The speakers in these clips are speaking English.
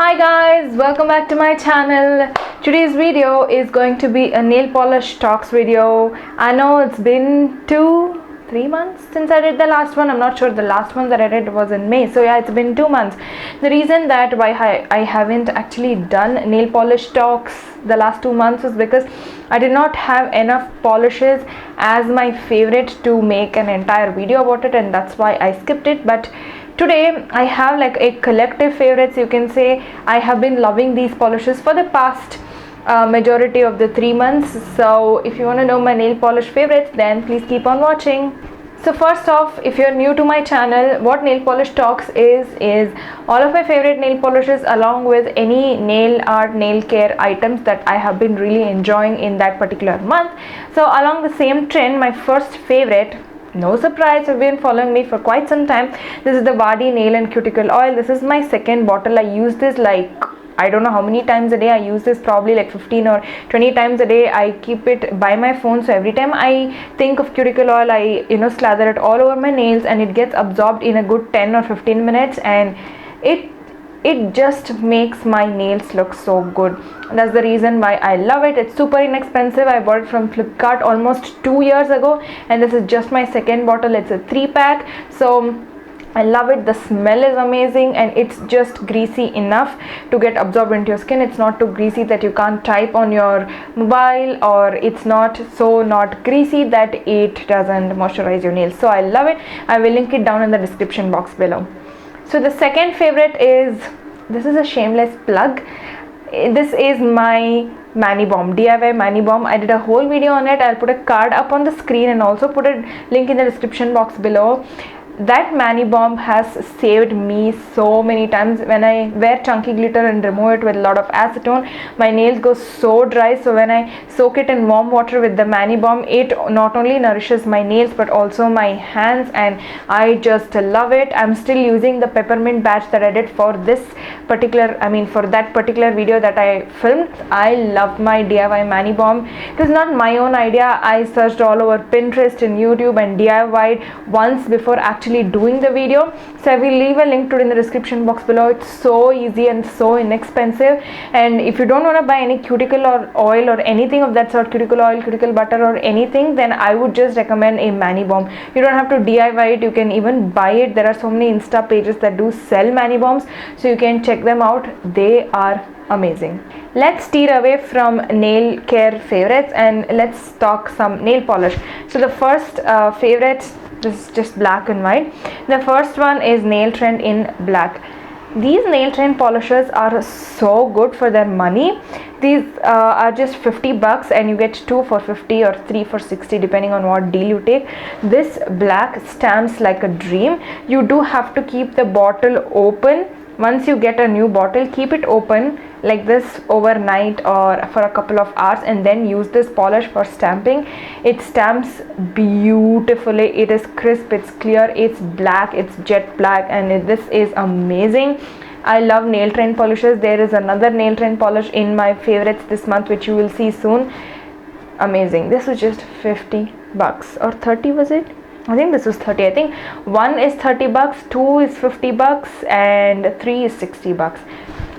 Hi guys, welcome back to my channel. Today's video is going to be a nail polish talks video. I know it's been 3 months since I did the last one. I'm not sure, the last one that I did was in May, so yeah, it's been 2 months. The reason that why I haven't actually done nail polish talks the last 2 months was because I did not have enough polishes as my favorite to make an entire video about it, and that's why I skipped it. But today I have like a collective favorites, you can say. I have been loving these polishes for the past majority of the 3 months. So if you want to know my nail polish favorites, then please keep on watching. So first off, if you're new to my channel, what nail polish talks is all of my favorite nail polishes along with any nail art, nail care items that I have been really enjoying in that particular month. So along the same trend, my first favorite, no surprise, you've been following me for quite some time, this is the Vaadi nail and cuticle oil. This is my second bottle. I use this like I don't know how many times a day. I use this probably like 15 or 20 times a day. I keep it by my phone, so every time I think of cuticle oil, I slather it all over my nails and it gets absorbed in a good 10 or 15 minutes, and it just makes my nails look so good. That's the reason why I love it. It's super inexpensive. I bought it from Flipkart almost 2 years ago, and this is just my second bottle. It's a 3-pack, so I love it. The smell is amazing, and it's just greasy enough to get absorbed into your skin. It's not too greasy that you can't type on your mobile, or it's not greasy that it doesn't moisturize your nails. So I love it. I will link it down in the description box below. So the second favorite is, this is a shameless plug. This is my Mani Bomb, DIY Mani Bomb. I did a whole video on it. I'll put a card up on the screen and also put a link in the description box below. That Mani Bomb has saved me so many times. When I wear chunky glitter and remove it with a lot of acetone, my nails go so dry. So when I soak it in warm water with the Mani Bomb, it not only nourishes my nails but also my hands, and I just love it. I'm still using the peppermint batch that I did for this particular, for that particular video that I filmed. I love my DIY Mani Bomb. It was not my own idea. I searched all over Pinterest and YouTube and DIY'd once before actually doing the video, so I will leave a link to it in the description box below. It's so easy and so inexpensive, and if you don't want to buy any cuticle or oil or anything of that sort, cuticle oil, cuticle butter or anything, then I would just recommend a Mani Bomb. You don't have to DIY it, you can even buy it. There are so many Insta pages that do sell Mani Bombs, so you can check them out. They are amazing. Let's steer away from nail care favorites and let's talk some nail polish. So the first favorite, this is just black and white. The first one is Nail Trend in black. These nail trend polishes are so good for their money. These are just 50 bucks, and you get 2 for 50 or 3 for 60 depending on what deal you take. This black stamps like a dream. You do have to keep the bottle open. Once you get a new bottle, keep it open like this overnight or for a couple of hours, and then use this polish for stamping. It stamps beautifully. It is crisp, it's clear, it's black, it's jet black, and this is amazing. I love nail trend polishes. There is another nail trend polish in my favorites this month, which you will see soon. Amazing. This was just 50 bucks or 30, was it? I think this was 30. I think 1 is 30 bucks, 2 is 50 bucks, and 3 is 60 bucks.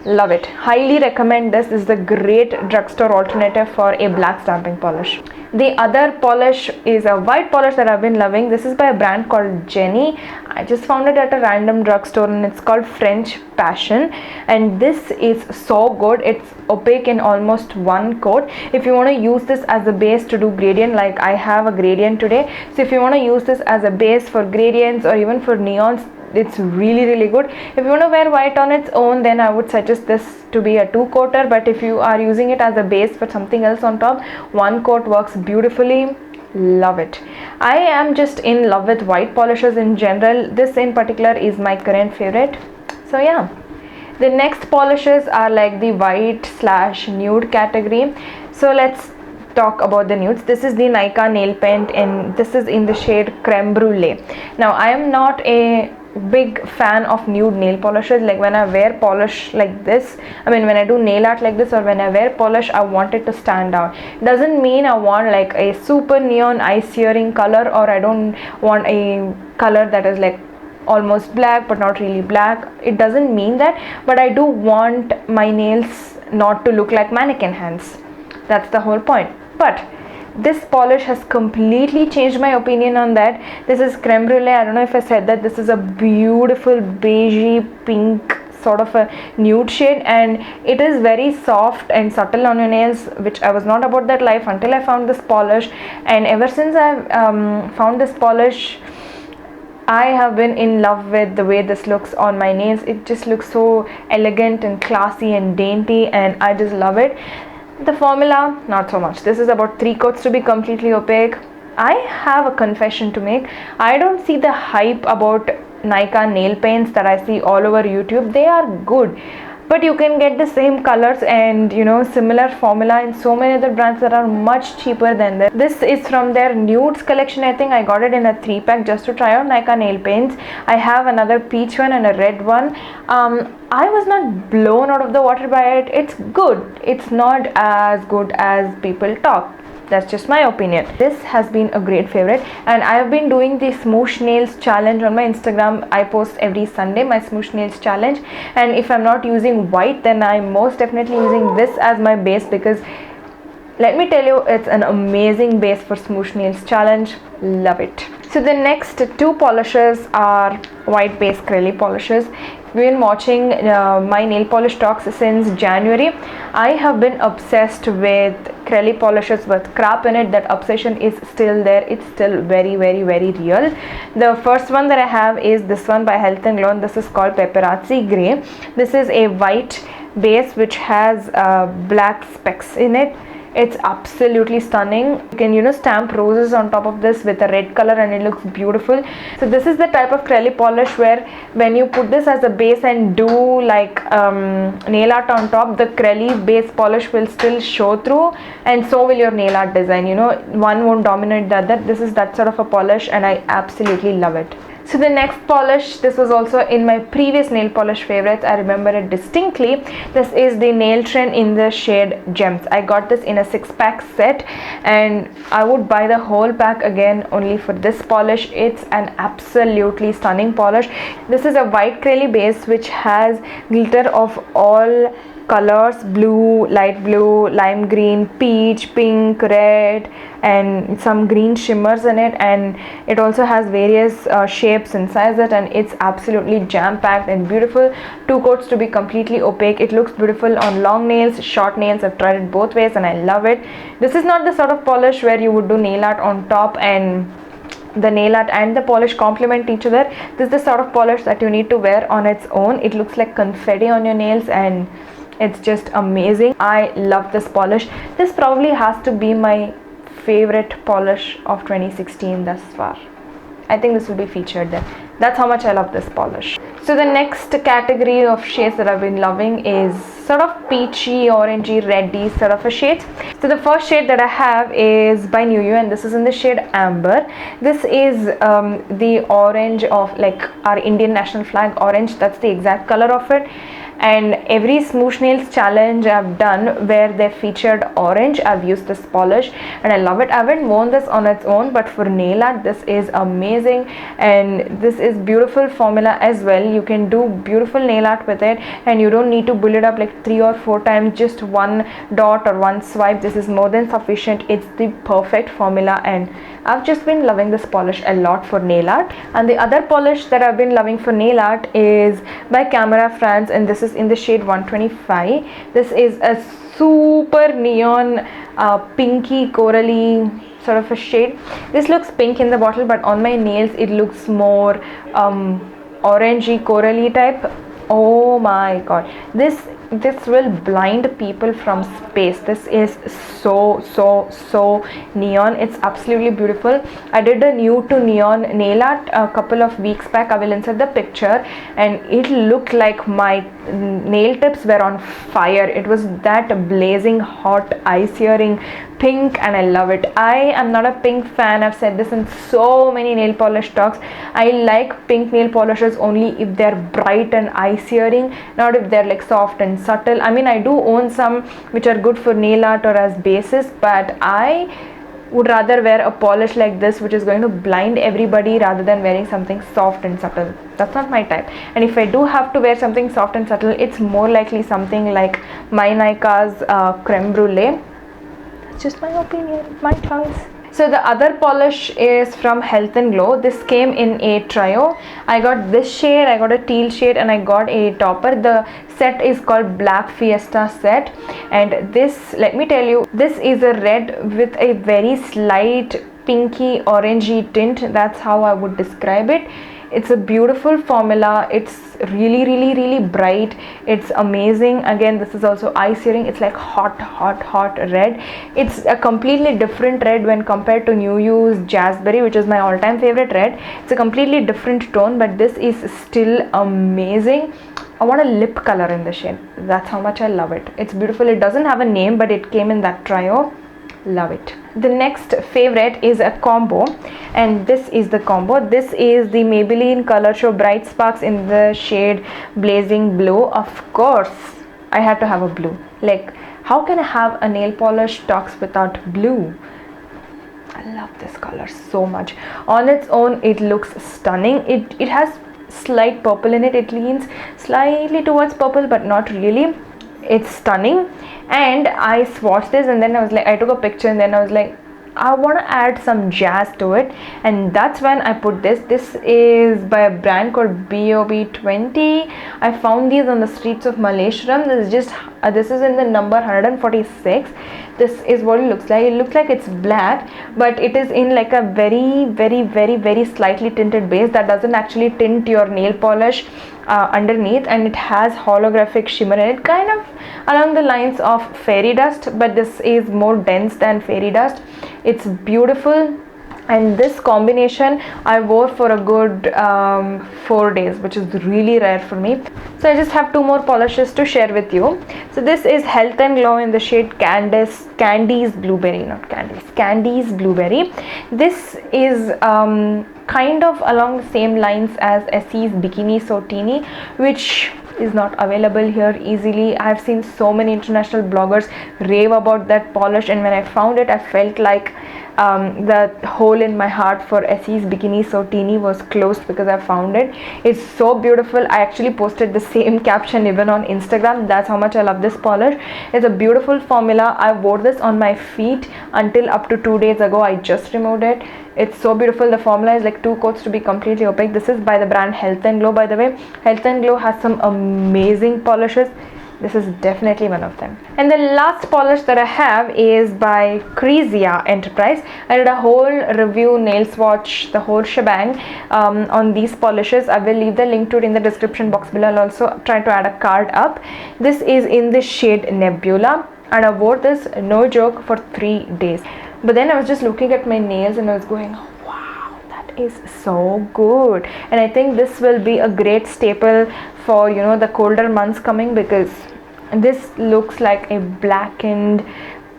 Love it. Highly recommend this. This is a great drugstore alternative for a black stamping polish. The other polish is a white polish that I've been loving. This is by a brand called Jenny. I just found it at a random drugstore, and it's called French Passion, and this is so good. It's opaque in almost one coat. If you want to use this as a base to do gradient, like I have a gradient today, so if you want to use this as a base for gradients or even for neons, it's really good. If you want to wear white on its own, then I would suggest this to be a 2-coater, but if you are using it as a base for something else on top, 1 coat works beautifully. Love it. I am just in love with white polishes in general. This in particular is my current favorite. So yeah, the next polishes are like the white / nude category. So let's talk about the nudes. This is the Nykaa nail paint, and this is in the shade Creme Brulee. Now I am not a big fan of nude nail polishes. Like when I wear polish like this, when I do nail art like this, or when I wear polish, I want it to stand out. Doesn't mean I want like a super neon eye searing color, or I don't want a color that is like almost black but not really black. It doesn't mean that, but I do want my nails not to look like mannequin hands. That's the whole point. But this polish has completely changed my opinion on that. This is Creme Brulee. I don't know if I said that. This is a beautiful beigey pink sort of a nude shade, and it is very soft and subtle on your nails, which I was not about that life until I found this polish. And ever since I've found this polish, I have been in love with the way this looks on my nails. It just looks so elegant and classy and dainty, and I just love it. The formula, not so much. This is about 3 coats to be completely opaque. I have a confession to make. I don't see the hype about Nykaa nail paints that I see all over YouTube. They are good, but you can get the same colors and similar formula in so many other brands that are much cheaper than this. This is from their Nudes collection. I think I got it in a 3-pack just to try out Nykaa nail paints. I have another peach one and a red one. I was not blown out of the water by it. It's good. It's not as good as people talk. That's just my opinion. This has been a great favorite, and I have been doing the smoosh nails challenge on my Instagram. I post every Sunday my smoosh nails challenge, and if I'm not using white, then I'm most definitely using this as my base, because let me tell you, it's an amazing base for smoosh nails challenge. Love it. So the next 2 polishes are white base Creme polishes. We've been watching my nail polish talks since January. I have been obsessed with Creme polishes with crap in it. That obsession is still there. It's still very, very, very real. The first one that I have is this one by Health and Glow. This is called Peppezarri Grey. This is a white base which has black specks in it. It's absolutely stunning. You can stamp roses on top of this with a red color, and it looks beautiful. So this is the type of Creme polish where when you put this as a base and do like nail art on top, the Creme base polish will still show through, and so will your nail art design. One won't dominate the other. This is that sort of a polish, and I absolutely love it. So the next polish, this was also in my previous nail polish favorites. I remember it distinctly. This is the Nail Trend in the shade Gems. I got this in a 6-pack set, and I would buy the whole pack again only for this polish. It's an absolutely stunning polish. This is a white Creme base which has glitter of all colors: blue, light blue, lime green, peach, pink, red, and some green shimmers in it, and it also has various shapes and sizes, and it's absolutely jam-packed and beautiful. 2 coats to be completely opaque. It looks beautiful on long nails, short nails. I've tried it both ways and I love it. This is not the sort of polish where you would do nail art on top and the nail art and the polish complement each other. This is the sort of polish that you need to wear on its own. It looks like confetti on your nails, and it's just amazing. I love this polish. This probably has to be my favorite polish of 2016 thus far. I think this will be featured there. That's how much I love this polish. So the next category of shades that I've been loving is sort of peachy, orangey, reddy sort of a shade. So the first shade that I have is by Newu, and this is in the shade Amber. This is the orange of like our Indian national flag orange. That's the exact color of it. And every smoosh nails challenge I've done where they featured orange, I've used this polish and I love it. I haven't worn this on its own, but for nail art this is amazing, and this is beautiful formula as well. You can do beautiful nail art with it, and you don't need to build it up like 3 or 4 times. Just one dot or one swipe, this is more than sufficient. It's the perfect formula, and I've just been loving this polish a lot for nail art. And the other polish that I've been loving for nail art is by Camera France, and this is in the shade 125. This is a super neon pinky corally sort of a shade. This looks pink in the bottle, but on my nails it looks more orangey corally type. Oh my god, this will blind people from space. This is so neon. It's absolutely beautiful. I did a nude to neon nail art a couple of weeks back. I will insert the picture, and it looked like my nail tips were on fire. It was that blazing hot, eye-searing pink, and I love it. I am not a pink fan. I've said this in so many nail polish talks. I like pink nail polishes only if they're bright and eye-searing, not if they're like soft and subtle. I mean, I do own some which are good for nail art or as bases, but I would rather wear a polish like this, which is going to blind everybody, rather than wearing something soft and subtle. That's not my type. And if I do have to wear something soft and subtle, it's more likely something like my Nykaa's Creme Brulee. That's just my opinion, my choice. So the other polish is from Health and Glow. This came in a trio. I got this shade, I got a teal shade, and I got a topper. The set is called Black Fiesta set, and this, let me tell you, this is a red with a very slight pinky orangey tint. That's how I would describe it. It's a beautiful formula. It's really bright. It's amazing. Again, this is also eye searing. It's like hot red. It's a completely different red when compared to Newu's Jazzberry, which is my all-time favorite red. It's a completely different tone, but this is still amazing. I want a lip color in the shade. That's how much I love it. It's beautiful. It doesn't have a name, but it came in that trio. Love it. The next favorite is a combo, and this is the combo. This is the Maybelline Color Show Bright Sparks in the shade Blazing Blue. Of course, I had to have a blue. Like, how can I have a nail polish talks without blue? I love this color so much. On its own, it looks stunning. It has slight purple in it. It leans slightly towards purple, but not really. It's stunning. And I swatched this, and then I was like, I took a picture, and then I was like, I want to add some jazz to it, and that's when I put this. This is by a brand called BOB20. I found these on the streets of Malleshwaram. This is in the number 146. This is what it looks like. It looks like it's black, but it is in like a very slightly tinted base that doesn't actually tint your nail polish underneath, and it has holographic shimmer in it, kind of along the lines of fairy dust, but this is more dense than fairy dust. It's beautiful, and this combination I wore for a good 4 days, which is really rare for me. So I just have 2 more polishes to share with you. So this is Health and Glow in the shade Candies Blueberry, not Candies, Candies Blueberry. This is kind of along the same lines as Essie's Bikini So Teeny, which is not available here easily. I have seen so many international bloggers rave about that polish, and when I found it, I felt like the hole in my heart for Essie's Bikini So Teeny was closed because I found it. It's so beautiful. I actually posted the same caption even on Instagram. That's how much I love this polish. It's a beautiful formula. I wore this on my feet until up to 2 days ago. I just removed it. It's so beautiful. The formula is like 2 coats to be completely opaque. This is by the brand Health and Glow, by the way. Health and Glow has some amazing polishes. This is definitely one of them. And the last polish that I have is by Krizia Enterprise. I did a whole review, nail swatch, the whole shebang on these polishes. I will leave the link to it in the description box below. I'll also try to add a card up. This is in the shade Nebula, and I wore this, no joke, for 3 days. But then I was just looking at my nails and I was going, wow, that is so good. And I think this will be a great staple for, you know, the colder months coming, because this looks like a blackened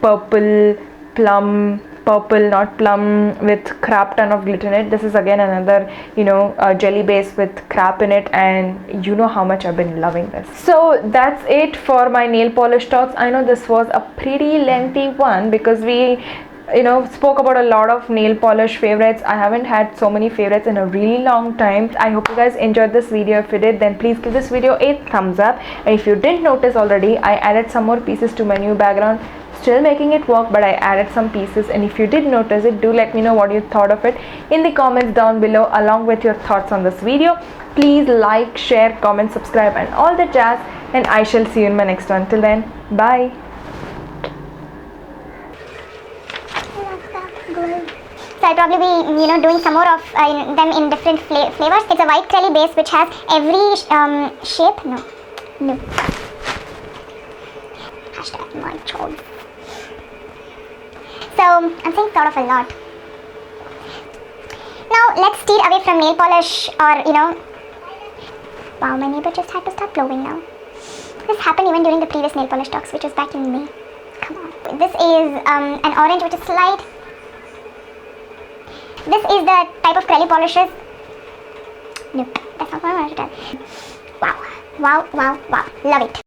purple plum, purple not plum, with crap ton of glitter in it. This is again another, you know, jelly base with crap in it, and you know how much I've been loving this. So that's it for my nail polish talks. I know this was a pretty lengthy one because we, you know, spoke about a lot of nail polish favorites. I haven't had so many favorites in a really long time. I hope you guys enjoyed this video. If you did, then please give this video a thumbs up. And if you didn't notice already, I added some more pieces to my new background. Still making it work, but I added some pieces, and if you did notice it, do let me know what you thought of it in the comments down below, along with your thoughts on this video. Please like, share, comment, subscribe, and all the jazz, and I shall see you in my next one. Till then, bye. So I'll probably be, you know, doing some more of them in different flavors. It's a white jelly base which has every shape. No. Hashtag my choice. So I'm saying sort of a lot. Now let's steer away from nail polish, or, you know, wow, my neighbor just had to start blowing now. This happened even during the previous nail polish talks, which was back in May. Come on. This is an orange which is slight. This is the type of curly polishes. Nope, that's not what I wanted to tell. Wow. Love it.